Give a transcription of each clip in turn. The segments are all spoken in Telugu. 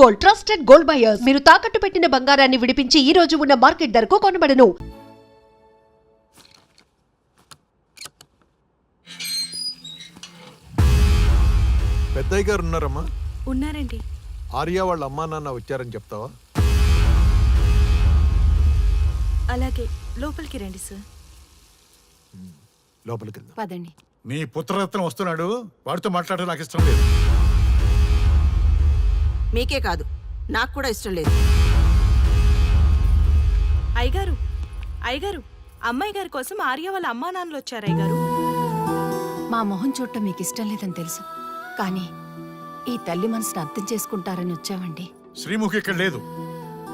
Gold, trusted gold buyers. మీరు తాకట్టు పెట్టిన బంగారాన్ని విడిపించి ఈ రోజు ఉన్న మార్కెట్ ధరకు కొనబడను. పెద్దయ్య గారు ఉన్నారమ్మా? ఉన్నారండి. ఆర్య వాళ్ళ అమ్మా నాన్న వచ్చారని చెప్తావా? అలాగే, లోపలికి రండి సార్. లోపలికి వెళ్దాం. పదండి. నీ పుత్రరత్నం వస్తున్నాడు, వాడితో మాట్లాడడం నాకు ఇష్టం లేదు. మీకే కాదు, నాకు కూడా ఇష్టం లేదు. అయ్యగారు, అమ్మాయి గారి కోసం ఆర్య వాళ్ళ అమ్మా నాన్నలు వచ్చారు. అయ్యగారు, మా మొహం చూడటం మీకు ఇష్టం లేదని తెలుసు, కానీ ఈ తల్లి మనసును అర్థం చేసుకుంటారని వచ్చామండి. శ్రీముఖి ఇక్కడ లేదు,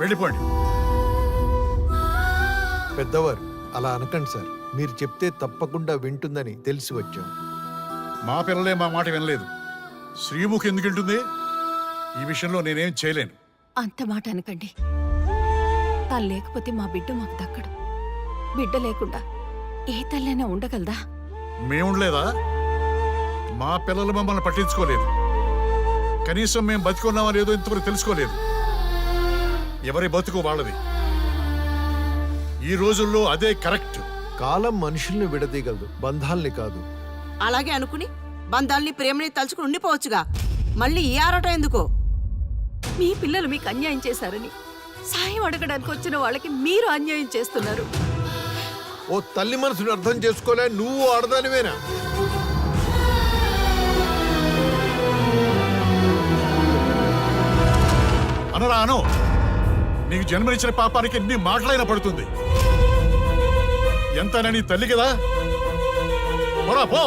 వెళ్ళిపోండి. పెద్దవారు అలా అనకండి సార్. మీరు చెప్తే తప్పకుండా వింటుందని తెలిసి వచ్చాం. మా పిల్లలే మా మాట వినలేదు. శ్రీముఖి ఎందుకు వింటుంది? ఈ విషయంలో నేనేం చేయలేను. అంత మాట అనకండి. తను లేకపోతే మా బిడ్డ మాకు దక్కడు. బిడ్డ లేకుండా ఏ తల్లైనా ఉండగలదా? మేముండలేదా? మా పిల్లలు మమ్మల్ని పట్టించుకోలేదు. కనీసం మేము బతికున్నామో లేదో ఇంతవరకు తెలుసుకోలేదు. ఎవరి బతుకు వాళ్ళది. ఈ రోజుల్లో అదే కరెక్ట్. కాలం మనుషుల్ని విడదీయగలదు, బంధాల్ని కాదు. అలాగే అనుకుని బంధాల్ని ప్రేమని తలుచుకుని ఉండిపోవచ్చుగా. మళ్ళీ ఈ ఆరాటం ఎందుకో? మీ పిల్లలు మీకు అన్యాయం చేశారని సాయం అడగడానికి వచ్చిన వాళ్ళకి మీరు అన్యాయం చేస్తున్నారు. ఓ తల్లి మనసును అర్థం చేసుకోలే నువ్వు ఆడదానివేనా? అనరా అను. నీకు జన్మనిచ్చిన పాపానికి ఎన్ని మాటలైనా పడుతుంది. ఎంతైనా నీ తల్లి కదా. పోరా పో.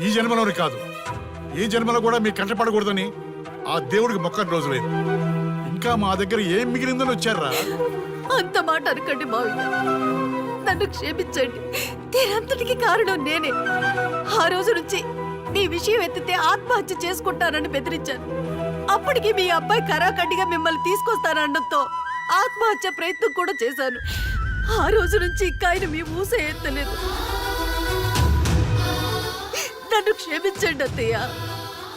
ఈ జన్మలోని కాదు, ఈ జన్మలో కూడా మీ కంటపడకూడదని ఆ దేవుడికి మొక్కని రోజు లేదు. ఇంకా మా దగ్గర ఏం మిగిలిందని వచ్చారా? అంత మాట అనకండి మావయ్య, నన్ను క్షమించండి. దీనంతటికి కారణం నేనే. ఆ రోజు నుంచి నీ విషయం ఎత్తితే ఆత్మహత్య చేసుకుంటానని బెదిరించాను. అప్పటికి మీ అబ్బాయి కరాకండిగా మిమ్మల్ని తీసుకొస్తానడంతో ఆత్మహత్య ప్రయత్నం కూడా చేశాను. ఆ రోజు నుంచి ఇంకా ఆయన మీ ఊస ఎత్తలేదు. నన్ను క్షమించండి అత్తయ్య,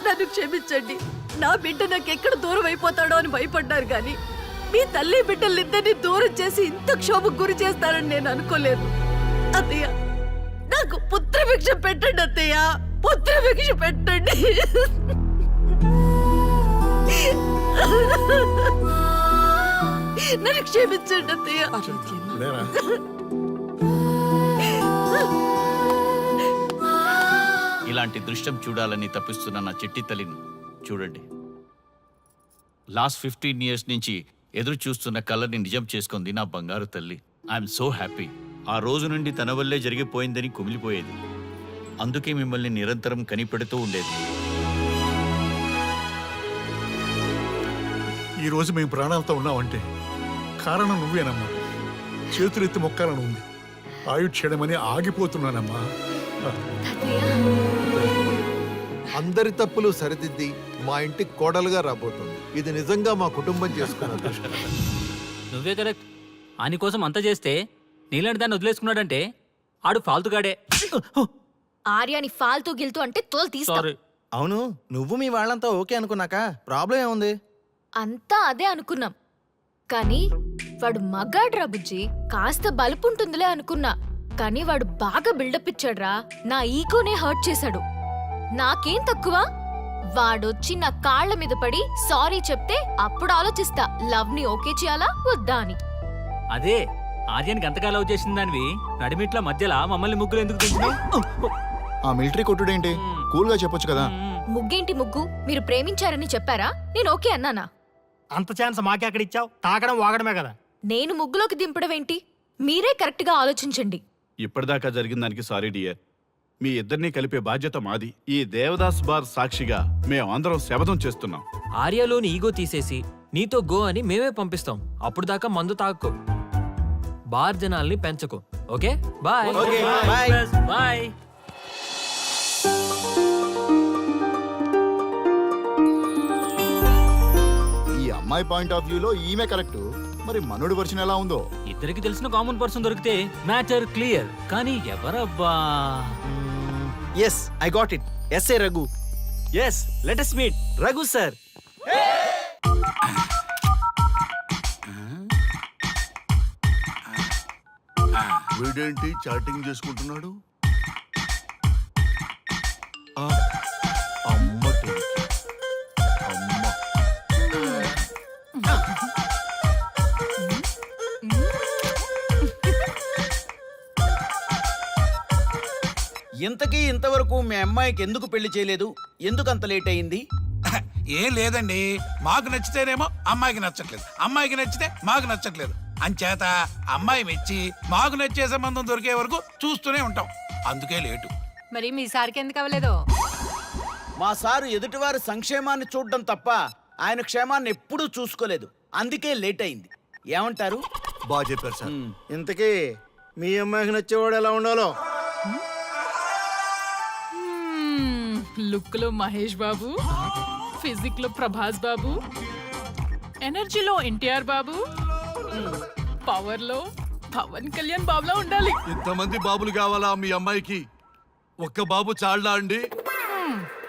నన్ను క్షమించండి. నా బిడ్డ నాకు ఎక్కడ దూరం అయిపోతాడో అని భయపడ్డారు, కానీ మీ తల్లి బిడ్డలిద్దరినీ దూరం చేసి ఇంత క్షోభకు గురి చేస్తారని నేను అనుకోలేదు. అత్తయ్య, నాకు పుత్రభిక్ష పెట్టండి అత్తయ్య, పుత్రభిక్ష పెట్టండి. నన్ను క్షమించండి అత్తయ్య. లేరా? ఇలాంటి దృశ్యం చూడాలని తప్పిస్తున్న నా చిట్టి తల్లిని చూడండి. లాస్ట్ 15 years నుంచి ఎదురు చూస్తున్న కళ్ళని నిజం చేసుకుంది నా బంగారు తల్లి. I'm so happy. ఆ రోజు నుండి తన వల్లే జరిగిపోయిందని కుమిలిపోయేది. అందుకే మిమ్మల్ని నిరంతరం కనిపెడుతూ ఉండేది. ఈ రోజు మేము ప్రాణాలతో ఉన్నామంటే కారణం నువ్వేనమ్మా. చేతులెత్తి మొక్కాలని ఉంది. ఆయుక్షేయమని ఆగిపోతున్నానమ్మా. అందరి తప్పులు సరిదిద్ది మా ఇంటికి కోడలుగా రాబోతుంది. ఇది నిజంగా మా కుటుంబం చేసుకున్న అదృష్టం. నువ్వే కరెక్ట్. ఆని కోసం అంత చేస్తే నీలాంటి దాన్ని వదిలేసుకున్నాడంటే ఆడు ఫాల్తుగాడే. ఆర్యాని ఫాల్తూ గిల్తూ అంటే తోలు తీస్తా. అవును, నువ్వు మీ వాళ్ళంతా ఓకే అనుకున్నాక ప్రాబ్లం ఏముంది? అంతా అదే అనుకున్నాం, కానీ వాడు మగాడ్రా బుజ్జి. కాస్త బలుపుంటుందిలే అనుకున్నా, కానీ వాడు బాగా బిల్డప్ ఇచ్చాడ్రా. నా ఈగోనే హర్ట్ చేశాడు. నాకేం తక్కువ? వాడొచ్చి నా కాళ్ల మీద పడి సారీ చెప్తే అప్పుడు ఆలోచిస్తా లవ్ ని ఓకే చేయాలా వద్దా అని. అదే ఆర్యానికి అంతగా లవ్ చేసిన దానివి నడిమిట్ల మధ్యలో మమ్మల్ని ముగ్గులు ఎందుకు తెచ్చినావు? ఆ మిలిటరీ కొట్టుడేంటి? కూల్ గా చెప్పొచ్చు కదా. ముగ్గేంటి ముగ్గు? మీరు ప్రేమించారని చెప్పారా? నేను ఓకే అన్నానా? అంత ఛాన్స్ మాకే అక్కడ ఇచ్చావు. తాకడం వాగడమే కదా. నేను ముగ్గులోకి దింపడం ఏంటి? మీరే కరెక్ట్ గా ఆలోచించండి. ఇప్పటిదాకా జరిగిన దానికి సారీ డియర్. మీ ఇద్దరినీ కలిపే బాధ్యత మాది. ఈ దేవదాస్ బార్ సాక్షిగా మేము అందరం శపథం చేస్తున్నాం. ఆర్యాలోని ఈగో తీసేసి నీతో గో అని మేమే పంపిస్తాం. అప్పుడు దాకా మందు తాక్కో, బార్ జనాల్ని పెంచకు. Okay bye. బాయ్. ఈ అమ్మాయి పాయింట్ ఆఫ్ వ్యూలో ఈమె కరెక్ట్. మరి మనోడి వర్షన్ ఎలా ఉందో? ఇద్దరికి తెలిసిన కామన్ పర్సన్ దొరికితే మ్యాటర్ క్లియర్. కానీ ఎవరబ్బా? Yes, I got it. SA Raghu. Yes, let us meet Raghu sir. వీడేంటి చాటింగ్ చేసుకుంటున్నాడు? ఆ, అమ్మ టెన్కి. అమ్మ. ఇంతకీ ఇంతవరకు మీ అమ్మాయికి ఎందుకు పెళ్లి చేయలేదు? ఎందుకు అంత లేట్ అయింది? ఏం లేదండి, మాకు నచ్చితేనేమో అమ్మాయికి నచ్చట్లేదు, అమ్మాయికి నచ్చితే మాకు నచ్చట్లేదు. అంచేత అమ్మాయి మెచ్చి మాకు నచ్చే సంబంధం దొరికే వరకు చూస్తూనే ఉంటాం. అందుకే లేటు. మరి మీ సార్కి ఎందుకు అవ్వలేదు? మా సారు ఎదుటివారి సంక్షేమాన్ని చూడడం తప్ప ఆయన క్షేమాన్ని ఎప్పుడూ చూసుకోలేదు. అందుకే లేట్ అయింది. ఏమంటారు? బాగా చెప్పారు సార్. ఇంతకీ మీ అమ్మాయికి నచ్చేవాడు ఎలా ఉండాలో? లుక్ లో మహేష్ బాబు, ఫిజిక్ లో ప్రభాస్ బాబు, ఎనర్జీలో ఎన్టీఆర్ బాబు, పవర్ లో పవన్ కళ్యాణ్ బాబులా ఉండాలి. ఇంతమంది బాబులు కావాలా మీ అమ్మాయికి? ఒక్క బాబు చాళ్ళా అండి?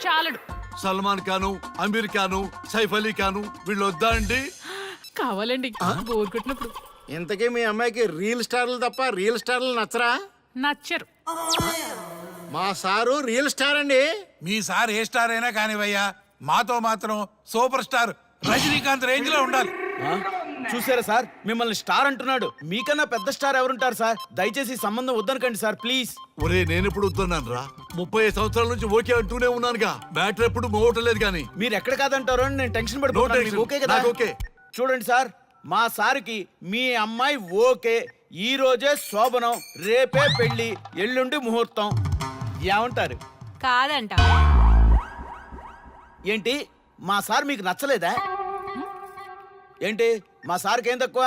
చాలడు. సల్మాన్ ఖాను, అమీర్ ఖాను, సైఫ్ అలీ ఖాను వీళ్ళు వద్దా అండి? కావాలండి బోర్ కొట్టినప్పుడు. ఇంతకీ మీ అమ్మాయికి రీల్ స్టార్లు తప్ప రియల్ స్టార్లు నచ్చరా? నచ్చరు. మా సారు రియల్ స్టార్ అండి. మీ సార్ ఏ స్టార్ అయినా కానివయ్యా, మాతో మాత్రం సూపర్ స్టార్ రజనీకాంత్ రేంజ్ లో ఉండాలి. ఆ? చూసారా సార్, మిమ్మల్ని స్టార్ అంటున్నాడు. మీకన్నా పెద్ద స్టార్ ఎవరుంటారు సార్? దయచేసి ఈ సంబంధం వద్దనకండి సార్, ప్లీజ్. ఒరే నేను ఎప్పుడు వద్దన్నాను రా? 30 సంవత్సరాల నుంచి ఓకే అంటూనే ఉన్నానుగా. బ్యాటర్ ఎప్పుడు మోగటలేదు కానీ. మీరు ఎక్కడ కాదంటారో అని నేను టెన్షన్ పడిపోతున్నాను. మీకు ఓకే కదా? నాకు ఓకే. చూడండి సార్, మా సార్కి మీ అమ్మాయి ఓకే. ఈ రోజే శోభనం, రేపే పెళ్లి, ఎల్లుండి ముహూర్తం. ఏమంటారు? కాదంట. ఏంటి, మా సార్ మీకు నచ్చలేదా? ఏంటి, మా సార్కి ఏం తక్కువ?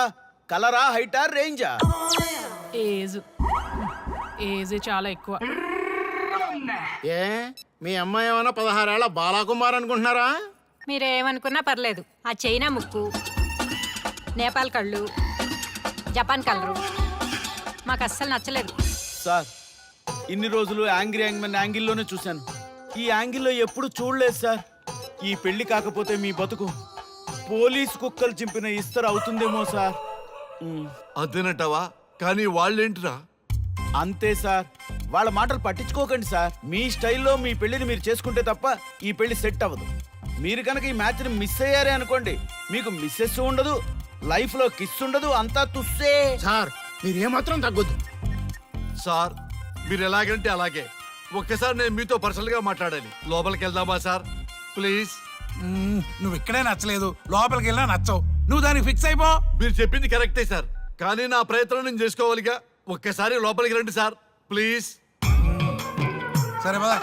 కలరా, హైటా, రేంజా? ఏజ్ చాలా ఎక్కువ. ఏ మీ అమ్మాయి ఏమన్నా 16 ఏళ్ల బాలాకుమార్ అనుకుంటున్నారా? మీరేమనుకున్నా పర్లేదు. ఆ చైనా ముక్కు, నేపాల్ కళ్ళు, జపాన్ కలరు మాకు అస్సలు నచ్చలేదు. సార్, ఇన్ని రోజులు యాంగ్రీ యాంగ్మెన్ యాంగిల్లోనే చూశాను. ఈ యాంగిల్లో ఎప్పుడు చూడలేదు సార్. ఈ పెళ్లి కాకపోతే మీ బతుకు పోలీస్ కుక్కలు చింపిన ఇస్తరు అవుతుందేమో సార్. అదేనంటావా? కానీ వాళ్ళేంటిరా? అంతే సార్, వాళ్ళ మాటలు పట్టించుకోకండి సార్. మీ స్టైల్లో మీ పెళ్లిని మీరు చేసుకుంటే తప్ప ఈ పెళ్లి సెట్ అవ్వదు. మీరు కనుక ఈ మ్యాచ్ని మిస్ అయ్యారే అనుకోండి, మీకు మిస్సెస్ ఉండదు, లైఫ్ లో కిస్ ఉండదు, అంతా తుస్సే. సార్ మీరేమాత్రం తగ్గొద్దు. సార్ మీరు ఎలాగంటే అలాగే. ఒక్కసారి నేను మీతో పర్సనల్ గా మాట్లాడాలి. లోపలికి వెళ్దామా సార్? ప్లీజ్. నువ్వు ఇక్కడే నచ్చలేదు, లోపలికి వెళ్ళినా నచ్చవు. నువ్వు దానికి ఫిక్స్ అయిపో. మీరు చెప్పింది కరెక్టే సార్, కానీ నా ప్రయత్నం నేను చేసుకోవాలిగా. ఒక్కసారి లోపలికి రండి సార్, ప్లీజ్. సరే పదా,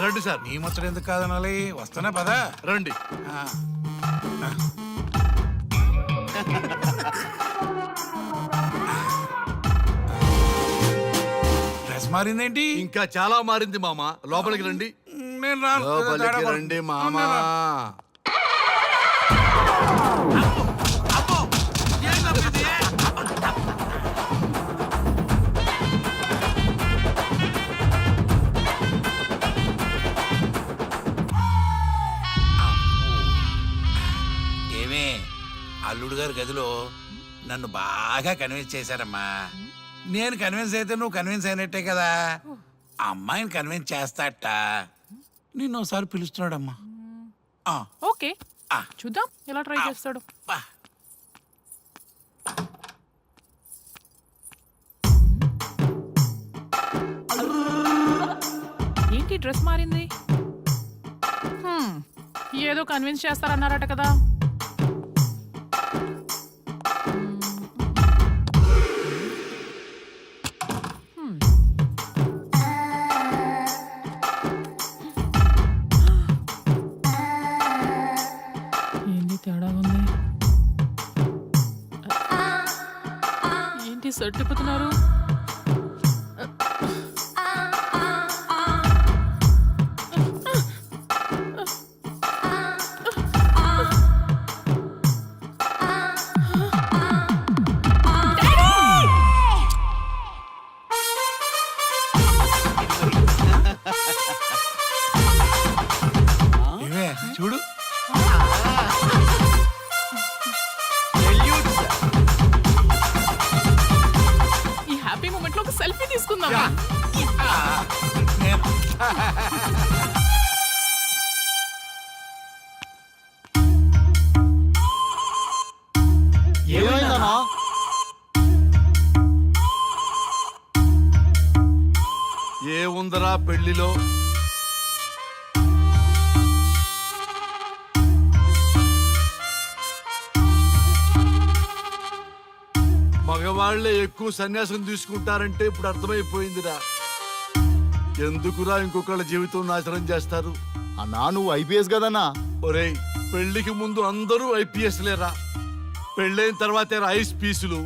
రండి సార్. నీ ముచ్చట ఎందుకు కాదనాలి? వస్తున్నా పదా, రండి. డ్రెస్ మారిందేంటి? ఇంకా చాలా మారింది మామ. లోపలికి రండి. నేను రాను. లోపలికి రండి మామ. అబ్బో, ఏం తప్పింది? ఏమే, అల్లుడు గారి గదిలో నన్ను బాగా కన్విన్స్ చేశారమ్మా. నేను కన్విన్స్ అయితే నువ్వు కన్విన్స్ అయినట్టే కదా. అమ్మాయిని కన్విన్స్ చేస్తాట. నిన్ను ఒకసారి పిలుస్తున్నాడమ్మా. ఓకే, చూద్దాం ఎలా ట్రై చేస్తాడు. ఏంటి డ్రెస్ మారింది? ఏదో కన్విన్స్ చేస్తారన్నారట కదా. ఏంటి తేడా ఉంది? ఏంటి షర్ట్ తిప్పుతున్నారు? ఇవే చూడు. మామ నేను ఏమైందన్నా? ఏముందరా పెళ్లిలో? మగవాళ్లే ఎక్కువ సన్యాసం తీసుకుంటారంటే ఇప్పుడు అర్థమైపోయిందిరా. ఎందుకురా ఇంకొకళ్ళ జీవితం నాశనం చేస్తారు? అన్నా నువ్వు ఐపీఎస్ కదన్నా. ఒరేయ్, పెళ్లికి ముందు అందరూ ఐపీఎస్ లేరా, పెళ్ళైన తర్వాతే ఐస్ పీసులు.